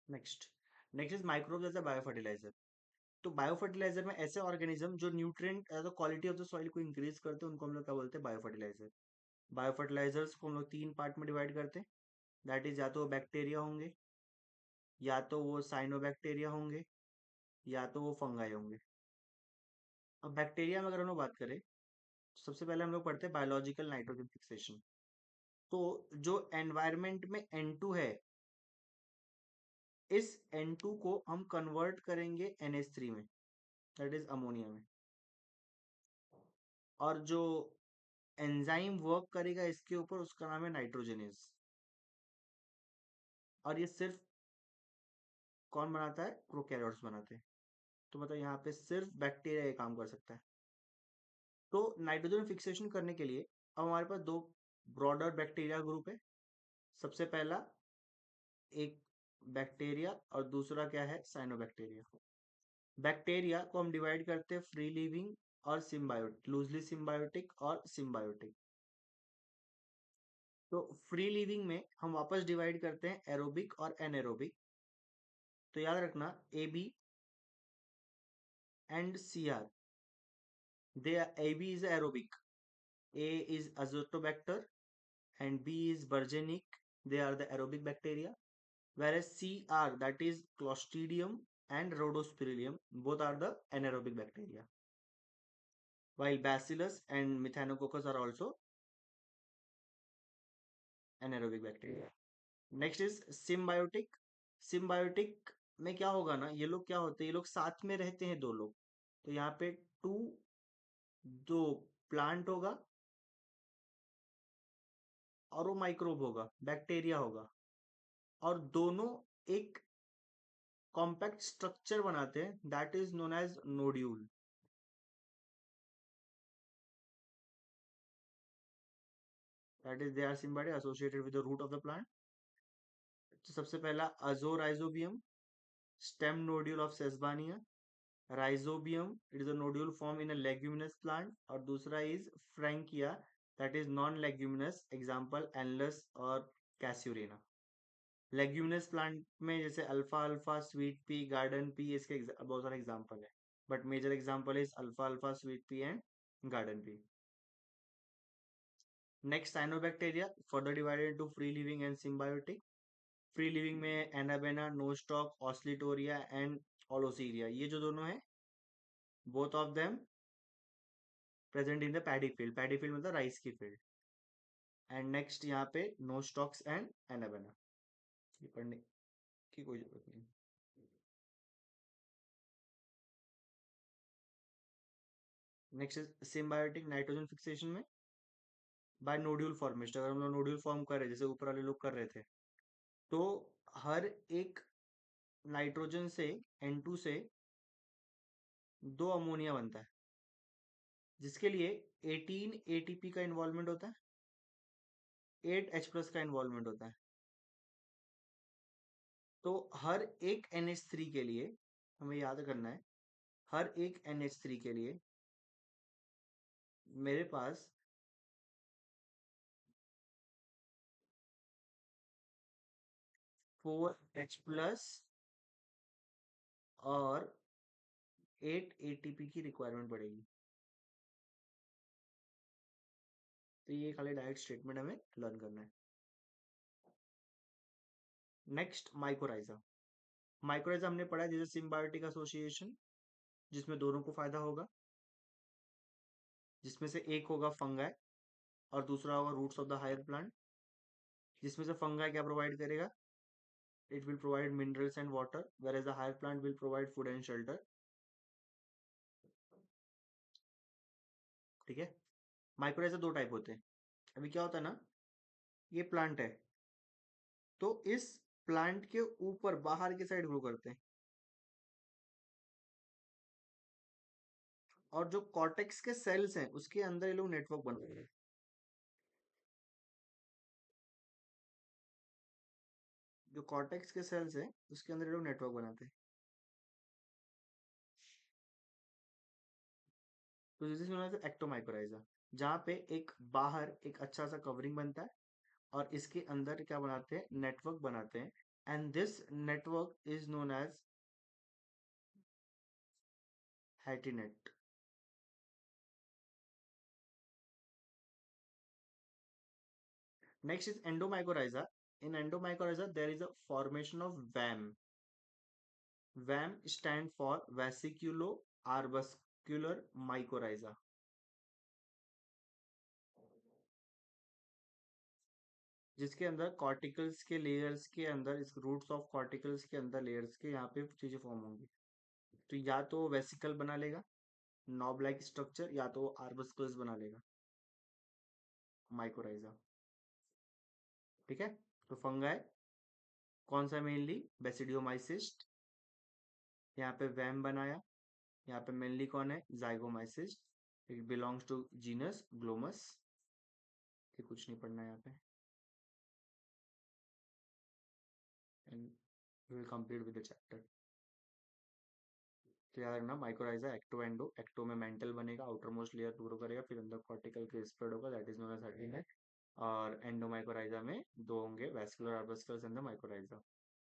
Next next is microbe as a bio fertilizer. तो bio fertilizer में ऐसे organism जो nutrient as a quality of the soil को increase करते हैं उनको हम लोग क्या बोलते हैं, बायो फर्टिलाइजर। बायो फर्टिलाइजर्स को हम लोग तीन पार्ट में डिवाइड करते हैं। दैट इज या तो वो बैक्टीरिया होंगे, या तो वो साइनोबैक्टीरिया होंगे, या तो वो फंगाई होंगे। अब बैक्टीरिया में अगर हम लोग बात करें तो सबसे पहले हम लोग पढ़ते हैं बायोलॉजिकल नाइट्रोजन फिक्सेशन। तो जो एनवायरनमेंट में N2 है, इस N2 को हम कन्वर्ट करेंगे NH3 में, दैट इज अमोनिया में। और जो एंजाइम वर्क करेगा इसके ऊपर, उसका नाम है नाइट्रोजनेज। और ये सिर्फ कौन बनाता है, प्रोकैरियोट्स बनाते हैं। तो मतलब यहाँ पे सिर्फ बैक्टीरिया ये काम कर सकता है। तो नाइट्रोजन फिक्सेशन करने के लिए अब हमारे पास दो ब्रॉडर बैक्टीरिया ग्रुप है। सबसे पहला एक बैक्टीरिया और दूसरा क्या है, साइनोबैक्टीरिया। बैक्टीरिया को हम डिवाइड करते हैं फ्री लिविंग और सिम्बायोटिक, लूजली सिम्बायोटिक और सिम्बायोटिक। तो फ्री लिविंग में हम वापस डिवाइड करते हैं एरोबिक और एनएरोबिक। तो याद रखना A B and C are, they A B is aerobic, A is Azotobacter and B is Bergenic. They are the aerobic bacteria. Whereas CR, that is Clostridium and Rhodospirillum, both are the anaerobic bacteria. While Bacillus and Methanococcus are also anaerobic bacteria. Next is symbiotic. Symbiotic में क्या होगा ना, ये लोग क्या होते हैं, ये लोग साथ में रहते हैं दो लोग। तो यहाँ पे टू, दो प्लांट होगा और वो माइक्रोब होगा, बैक्टीरिया होगा, और दोनों एक कॉम्पैक्ट स्ट्रक्चर बनाते हैं, that is known as nodule. That is they are symbiotic associated with the root of the plant. तो सबसे पहला Azorhizobium, stem nodule of sesbania. Rhizobium, it is a nodule form in a leguminous plant. और दूसरा is Frankia, that is non leguminous, example एनलस और Casuarina. Leguminous plant में जैसे अल्फा अल्फा, स्वीट पी, गार्डन पी, इसके बहुत सारे एग्जांपल है, but major example is alpha अल्फा, sweet P and garden pea. Next cyanobacteria, further divided into free living and symbiotic. Free living में एनाबेना, नोस्टॉक, ऑस्लिटोरिया एंड ओलोसीरिया, ये जो दोनों है, both of them present in the paddy field. Paddy field मतलब rice की field. And next यहाँ पे नोस्टॉक्स and anabaena, ये पढ़ने की कोई जरूरत नहीं। Next is symbiotic nitrogen fixation में बाय नोड्यूल फॉर्मेशन। अगर हम लोग नोड्यूल फॉर्म कर रहे जैसे ऊपर वाले लोग कर रहे थे, तो हर एक नाइट्रोजन से, N2 से दो अमोनिया बनता है, जिसके लिए 18 ATP का इन्वॉल्वमेंट होता है, 8 H+ का इन्वॉल्वमेंट होता है। तो हर एक NH3 के लिए हमें याद करना है, हर एक NH3 के लिए मेरे पास 4H+ और 8 ATP की रिक्वायरमेंट पड़ेगी। तो ये खाली डायरेक्ट स्टेटमेंट हमें लर्न करना है। Next mycorrhiza. माइक्रोराइजा हमने पढ़ा है जैसे सिम्बायोटिक एसोसिएशन, जिसमें दोनों को फायदा होगा, जिसमें से एक होगा फंगाई और दूसरा होगा roots of the higher plant. जिसमें से फंगाई क्या प्रोवाइड करेगा, it will provide minerals and water, where as the higher plant will provide food and shelter. ठीक है। माइक्रोराइजा दो टाइप होते हैं। अभी क्या होता है ना, ये प्लांट है, तो इस प्लांट के ऊपर बाहर की साइड ग्रो करते हैं, और जो कॉर्टेक्स के सेल्स हैं उसके अंदर ये लोग नेटवर्क बनाते हैं। जो कॉर्टेक्स के सेल्स हैं उसके अंदर ये लोग नेटवर्क बनाते हैं। तो this is known as ectomycorrhiza, जहाँ पे एक बाहर एक अच्छा सा कवरिंग बनता है और इसके अंदर क्या बनाते हैं, नेटवर्क बनाते हैं, and this network is known as HATINET. Next is endomycorrhiza. In endomycorrhiza, there is a formation of VAM. VAM stand for vesiculo-arbuscular mycorrhiza, जिसके अंदर कॉर्टिकल्स के लेयर्स के अंदर, इस रूट्स ऑफ कॉर्टिकल्स के अंदर लेयर्स के यहाँ पे चीजें फॉर्म होंगी. तो या तो वेसिकल बना लेगा, नॉब लाइक स्ट्रक्चर, या तो आर्बस्कुलस बना लेगा माइकोराइजा. ठीक है. तो फंगाई कौन सा मेनली? बेसिडियोमाइसिस्ट. यहाँ पे वैम बनाया. यहाँ पे मेनली कौन है? Zygomycetes. It belongs to genus Glomus. ये कुछ नहीं पढ़ना है यहाँ पे. And we will complete with the chapter. तो याद रखना, माइक्रोराइजा एक्टो एंडो. एक्टो में मेंटल बनेगा, आउटर मोस्ट लेयर ग्रो करेगा, फिर अंदर कॉर्टिकल के स्प्रेड होगा, that is known as Hartig net. और एंडोमाइकोराइजा में दो होंगे, vascular arbuscules and the mycorrhiza.